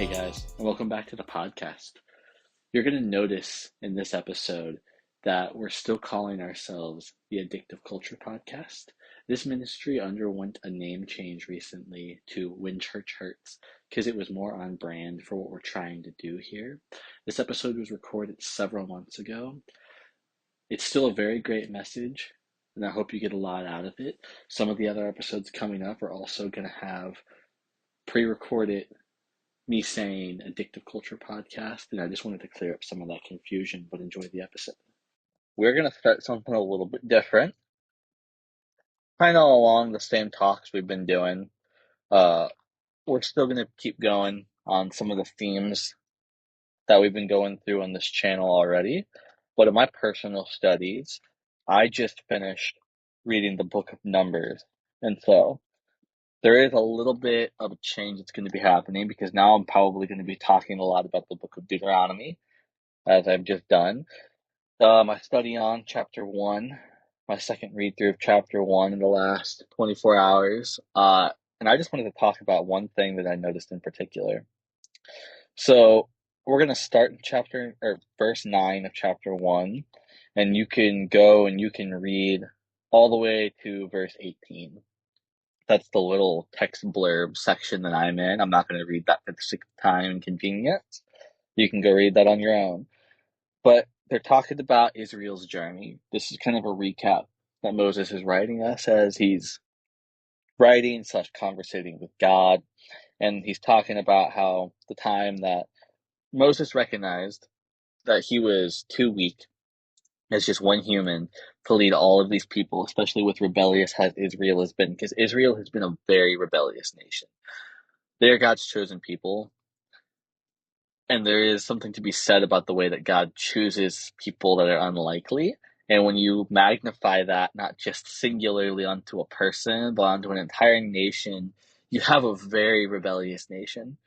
Hey guys, and welcome back to the podcast. You're going to notice in this episode that we're still calling ourselves the Addictive Culture Podcast. This ministry underwent a name change recently to When Church Hurts because it was more on brand for what we're trying to do here. This episode was recorded several months ago. It's still a very great message, and I hope you get a lot out of it. Some of the other episodes coming up are also going to have pre-recorded me saying Addictive Culture Podcast, and I just wanted to clear up some of that confusion, but enjoy the episode. We're going to start something a little bit different, kind of along the same talks we've been doing. We're still going to keep going on some of the themes that we've been going through on this channel already. But in my personal studies, I just finished reading the book of Numbers. And so there is a little bit of a change that's going to be happening because now I'm probably going to be talking a lot about the book of Deuteronomy, as I've just done. My study on chapter 1, my second read through of chapter 1 in the last 24 hours. And I just wanted to talk about one thing that I noticed in particular. So we're going to start in verse 9 of chapter 1, and you can go and you can read all the way to verse 18. That's the little text blurb section that I'm in. I'm not going to read that for the sake of time and convenience. You can go read that on your own. But they're talking about Israel's journey. This is kind of a recap that Moses is writing us as he's writing / conversating with God. And he's talking about how the time that Moses recognized that he was too weak as just one human to lead all of these people, especially with rebellious as Israel has been, because Israel has been a very rebellious nation. They're God's chosen people. And there is something to be said about the way that God chooses people that are unlikely. And when you magnify that, not just singularly onto a person, but onto an entire nation, you have a very rebellious nation.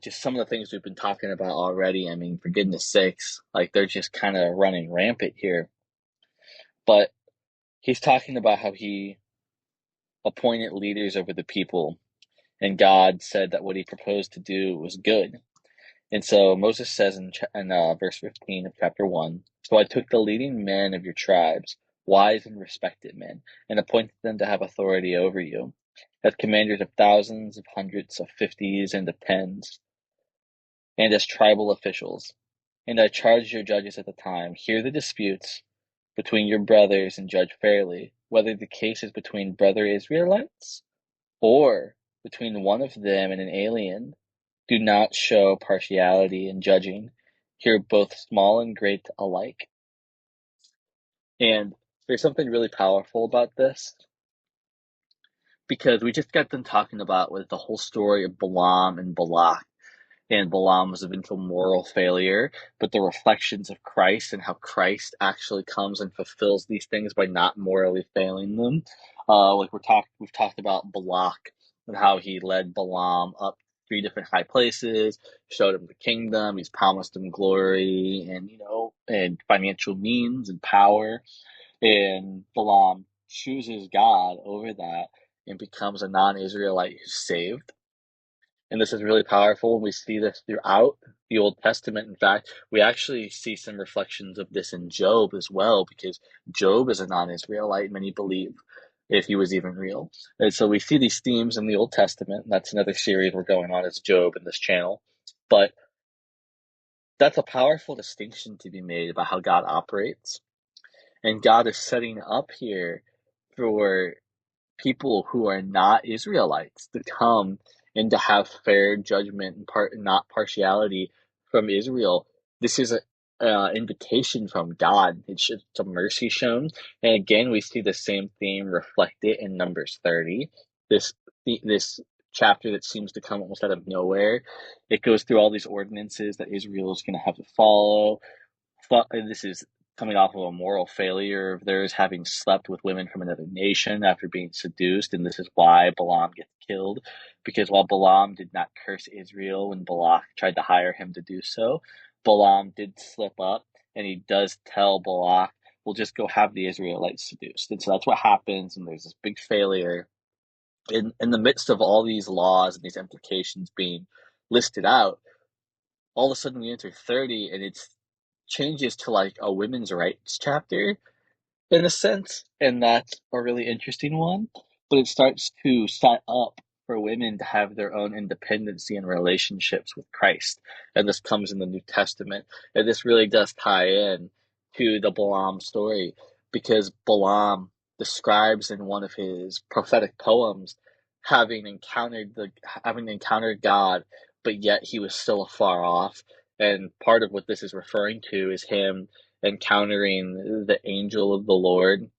Just some of the things we've been talking about already. I mean, for goodness sakes, like they're just kind of running rampant here. But he's talking about how he appointed leaders over the people, and God said that what he proposed to do was good. And so Moses says in verse 15 of chapter 1, "So I took the leading men of your tribes, wise and respected men, and appointed them to have authority over you, as commanders of thousands, of hundreds, of fifties, and of tens, and as tribal officials. And I charged your judges at the time, hear the disputes between your brothers and judge fairly, whether the case is between brother Israelites or between one of them and an alien. Do not show partiality in judging. Hear both small and great alike." And there's something really powerful about this because we just got done talking about with the whole story of Balaam and Balak. And Balaam's eventual moral failure, but the reflections of Christ and how Christ actually comes and fulfills these things by not morally failing them. We've talked about Balak and how he led Balaam up 3 different high places, showed him the kingdom, he's promised him glory and financial means and power. And Balaam chooses God over that and becomes a non-Israelite who's saved. And this is really powerful. We see this throughout the Old Testament. In fact, we actually see some reflections of this in Job as well, because Job is a non-Israelite, many believe, if he was even real. And so we see these themes in the Old Testament. That's another series we're going on, is Job in this channel. But that's a powerful distinction to be made about how God operates. And God is setting up here for people who are not Israelites to come and to have fair judgment and not partiality from Israel. This is an invitation from God. It's a mercy shown. And again, we see the same theme reflected in Numbers 30. This chapter that seems to come almost out of nowhere. It goes through all these ordinances that Israel is going to have to follow. This is coming off of a moral failure of theirs, having slept with women from another nation after being seduced, and this is why Balaam gets killed. Because while Balaam did not curse Israel when Balak tried to hire him to do so, Balaam did slip up, and he does tell Balak, "We'll just go have the Israelites seduced." And so that's what happens, and there's this big failure. In the midst of all these laws and these implications being listed out, all of a sudden we enter 30 and it changes to like a women's rights chapter in a sense, and that's a really interesting one. But it starts to set up for women to have their own independency and relationships with Christ. And this comes in the New Testament. And this really does tie in to the Balaam story because Balaam describes in one of his prophetic poems having encountered God, but yet he was still afar off. And part of what this is referring to is him encountering the angel of the Lord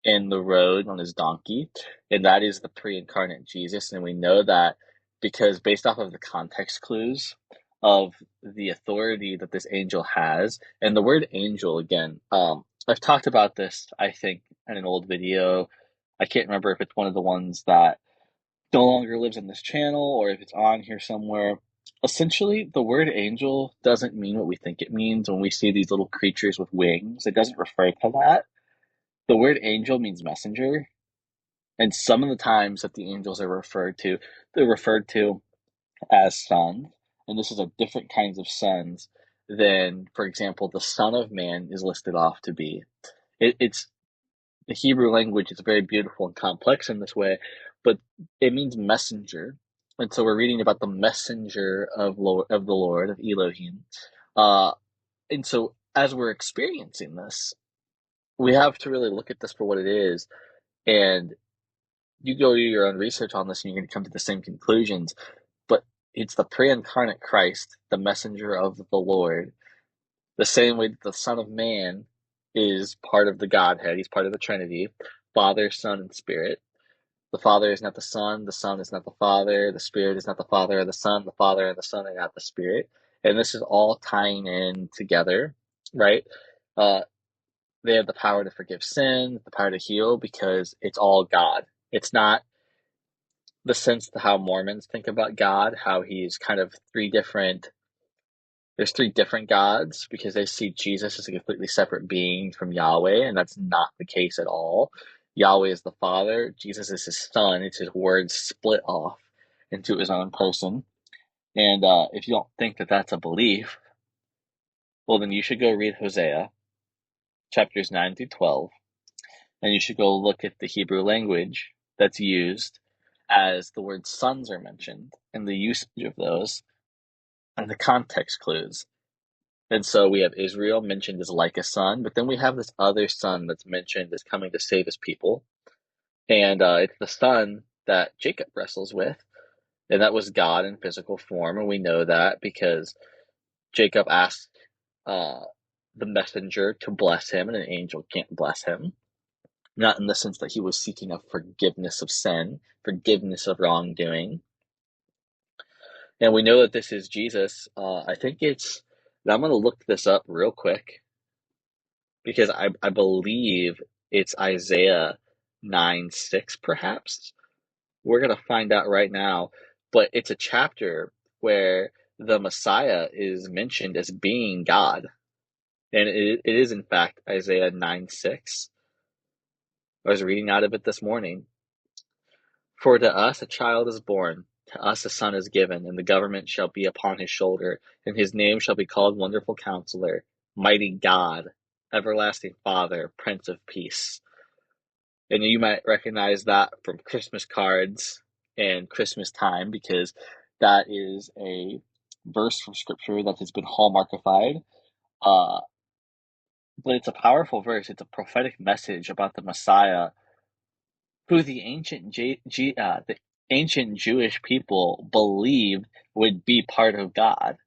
in the road on his donkey, and that is the pre-incarnate Jesus. And we know that because based off of the context clues of the authority that this angel has, and the word angel again, I've talked about this, I think, in an old video. I can't remember if it's one of the ones that no longer lives on this channel or if it's on here somewhere. Essentially, the word angel doesn't mean what we think it means when we see these little creatures with wings. It doesn't refer to that. The word angel means messenger, and some of the times that the angels are they're referred to as sons, and this is a different kinds of sons than, for example, the Son of Man is listed off to be. It's the Hebrew language is very beautiful and complex in this way, but it means messenger. And so we're reading about the messenger of the Lord, of Elohim. Uh, and so as we're experiencing this, we have to really look at this for what it is. And you go do your own research on this and you're going to come to the same conclusions. But it's the pre incarnate Christ, the messenger of the Lord, the same way that the Son of Man is part of the Godhead. He's part of the Trinity, Father, Son, and Spirit. The Father is not the Son is not the Father, the Spirit is not the Father or the Son, the Father and the Son are not the Spirit. And this is all tying in together, right? Uh, they have the power to forgive sin, the power to heal, because it's all God. It's not the sense to how Mormons think about God, how he's kind of there's three different gods because they see Jesus as a completely separate being from Yahweh, and that's not the case at all. Yahweh is the Father, Jesus is his Son, it's his words split off into his own person. And if you don't think that that's a belief, well, then you should go read Hosea, chapters 9 through 12, and you should go look at the Hebrew language that's used as the word sons are mentioned and the usage of those and the context clues. And so we have Israel mentioned as like a son, but then we have this other son that's mentioned as coming to save his people. And it's the son that Jacob wrestles with, and that was God in physical form. And we know that because Jacob asked uh, the messenger to bless him, and an angel can't bless him. Not in the sense that he was seeking a forgiveness of sin, forgiveness of wrongdoing. And we know that this is Jesus. I think I'm going to look this up real quick because I believe it's Isaiah 9:6, perhaps. We're going to find out right now. But it's a chapter where the Messiah is mentioned as being God. And it is, in fact, Isaiah 9:6. I was reading out of it this morning. For to us a child is born, to us a son is given, and the government shall be upon his shoulder, and his name shall be called Wonderful Counselor, Mighty God, Everlasting Father, Prince of Peace. And you might recognize that from Christmas cards and Christmas time because that is a verse from Scripture that has been hallmarkified. Uh, but it's a powerful verse. It's a prophetic message about the Messiah who the ancient Jewish people believed would be part of God.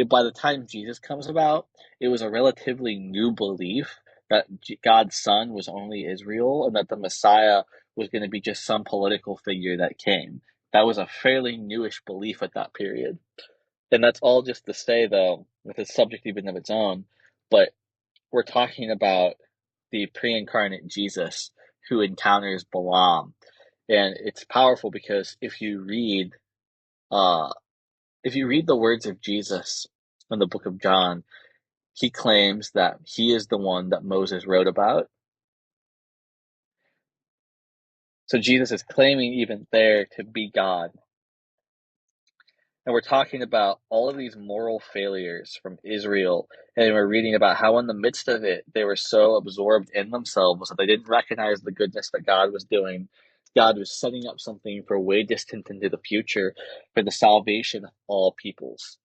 By the time Jesus comes about, it was a relatively new belief that God's son was only Israel and that the Messiah was going to be just some political figure that came. That was a fairly newish belief at that period. And that's all just to say, though, with a subject even of its own, but we're talking about the pre-incarnate Jesus who encounters Balaam. And it's powerful because uh, if you read the words of Jesus in the book of John, he claims that he is the one that Moses wrote about. So Jesus is claiming even there to be God. And we're talking about all of these moral failures from Israel. And we're reading about how, in the midst of it, they were so absorbed in themselves that they didn't recognize the goodness that God was doing. God was setting up something for way distant into the future for the salvation of all peoples.